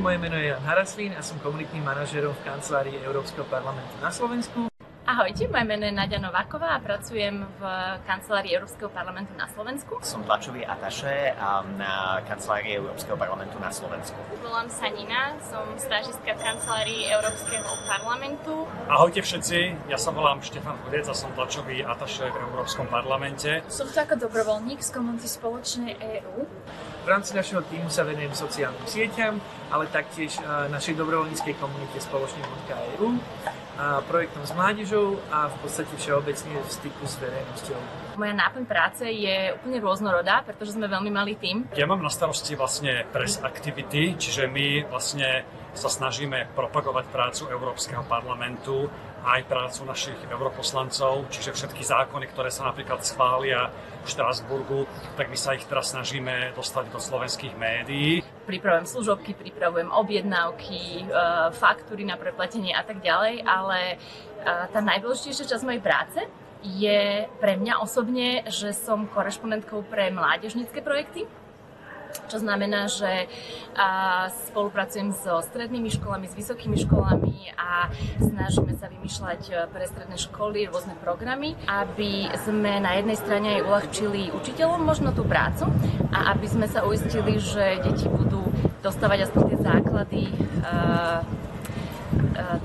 Moje meno je Jan Haraslín a som komunitným manažérom v kancelárii Európskeho parlamentu na Slovensku. Ahojte, moje meno je Naďa Nováková a pracujem v kancelárii Európskeho parlamentu na Slovensku. Som tlačový atašé na kancelárii Európskeho parlamentu na Slovensku. Volám sa Nina, som stážistka v kancelárii Európskeho parlamentu. Ahojte všetci, ja sa volám Štefan Chudec a som tlačový atašé v Európskom parlamente. Som tu ako dobrovoľník z komunity Spoločnej EÚ. V rámci našeho týmu sa venujem sociálnym sieťam, ale taktiež našej dobrovoľníckej komunite Spoločnej EÚ, projektom s mládežou a v podstate všeobecne v styku s verejnosťou. Moja náplň práce je úplne rôznorodá, pretože sme veľmi malý tím. Ja mám na starosti vlastne press activity, čiže my vlastne sa snažíme propagovať prácu Európskeho parlamentu, aj prácu našich europoslancov, čiže všetky zákony, ktoré sa napríklad schvália v Štrasburgu, tak my sa ich teraz snažíme dostať do slovenských médií. Pripravujem služobky, pripravujem objednávky, faktúry na preplatenie a tak ďalej, ale tá najdôležitejšia časť mojej práce je pre mňa osobne, že som korešpondentkou pre mládežnícke projekty. Čo znamená, že spolupracujem so strednými školami, s vysokými školami a snažíme sa vymýšľať pre stredné školy rôzne programy, aby sme na jednej strane aj uľahčili učiteľom možno tú prácu a aby sme sa uistili, že deti budú dostávať aspoň tie základy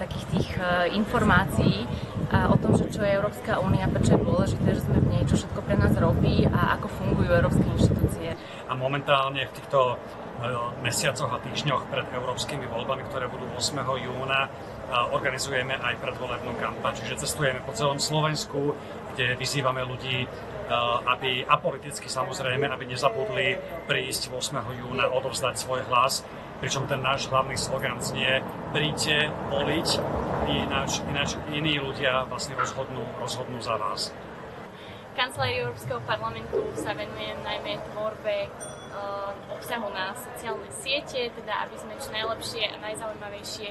takých tých informácií o tom, že čo je Európska únia, prečo je dôležité, že sme v nej, čo všetko pre nás robí a ako fungujú európske inštitúcie. A momentálne v týchto mesiacoch a týždňoch pred európskymi voľbami, ktoré budú 8. júna, organizujeme aj predvolebnú kampaň, čiže cestujeme po celom Slovensku, kde vyzývame ľudí, aby apoliticky samozrejme, aby nezabudli prísť 8. júna odovzdať svoj hlas. Pričom ten náš hlavný slogan znie: príďte voliť, ináč iní ľudia vlastne rozhodnú za vás. V kancelárii Európskeho parlamentu sa venujem najmä tvorbe obsahu na sociálne siete, teda aby sme čo najlepšie a najzaujímavejšie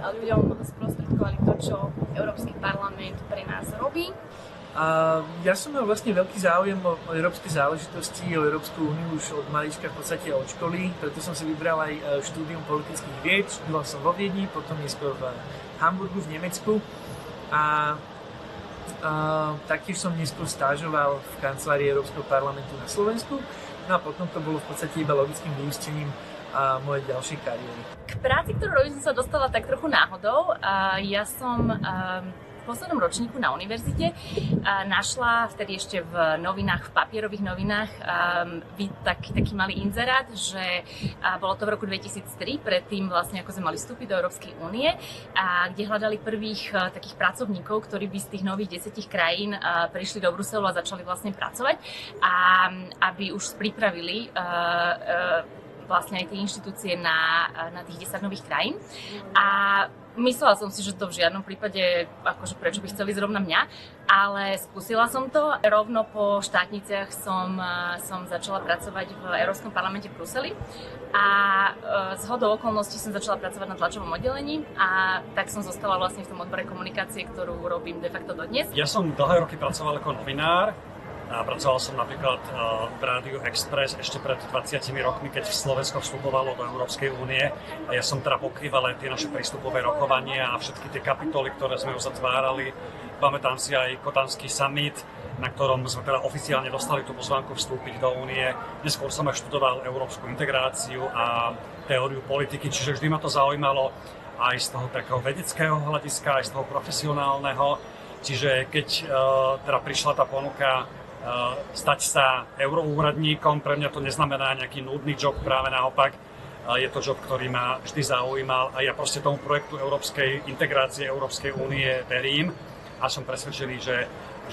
ľuďom sprostredkovali to, čo Európsky parlament pre nás robí. Ja som mal vlastne veľký záujem o európske záležitosti, o Európsku úniu už od malička, v podstate od školy, preto som si vybral aj štúdium politických vied, študoval som vo Viedni, potom neskôr v Hamburgu v Nemecku a taktiež som neskôr stážoval v kancelárii Európskeho parlamentu na Slovensku, no a potom to bolo v podstate iba logickým vyústením mojej ďalšej kariéry. K práci, ktorú robím, som sa dostala tak trochu náhodou. Ja som v poslednom ročníku na univerzite našla vtedy ešte v novinách, v papierových novinách taký malý inzerát, že bolo to v roku 2003, predtým vlastne ako sme mali vstúpiť do Európskej únie, kde hľadali prvých takých pracovníkov, ktorí by z tých nových 10 krajín prišli do Bruselu a začali vlastne pracovať a aby už pripravili vlastne aj tie inštitúcie na tých 10 nových krajín. A myslela som si, že to v žiadnom prípade, akože prečo by chceli zrovna mňa, ale skúsila som to. Rovno po štátniciach som začala pracovať v Európskom parlamente v Bruseli a zhodou okolností som začala pracovať na tlačovom oddelení a tak som zostala vlastne v tom odbore komunikácie, ktorú robím de facto dodnes. Ja som dlhé roky pracoval ako novinár. Pracoval som napríklad v Rádiu Express ešte pred 20 rokmi, keď Slovensko vstupovalo do Európskej únie a ja som teda pokrýval aj tie naše prístupové rokovania a všetky tie kapitoly, ktoré sme uzatvárali. Pamätám si aj Kodanský summit, na ktorom sme teda oficiálne dostali tú pozvánku vstúpiť do únie. Neskôr som aj študoval európsku integráciu a teóriu politiky, čiže vždy ma to zaujímalo aj z toho takého vedeckého hľadiska, aj z toho profesionálneho. Čiže keď teda prišla tá ponuka stať sa euroúradníkom, pre mňa to neznamená nejaký nudný job, práve naopak. Je to job, ktorý ma vždy zaujímal a ja proste tomu projektu európskej integrácie Európskej únie verím a som presvedčený,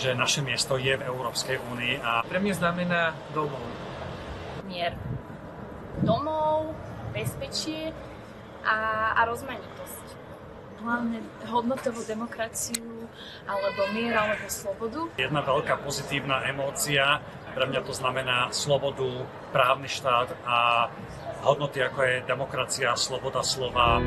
že naše miesto je v Európskej únii. A pre mňa znamená domov. Mier. Domov, bezpečie a rozmanitosť. Hlavne hodnotovú demokraciu, alebo mier, alebo slobodu. Jedna veľká pozitívna emócia, pre mňa to znamená slobodu, právny štát a hodnoty ako je demokracia, sloboda slova.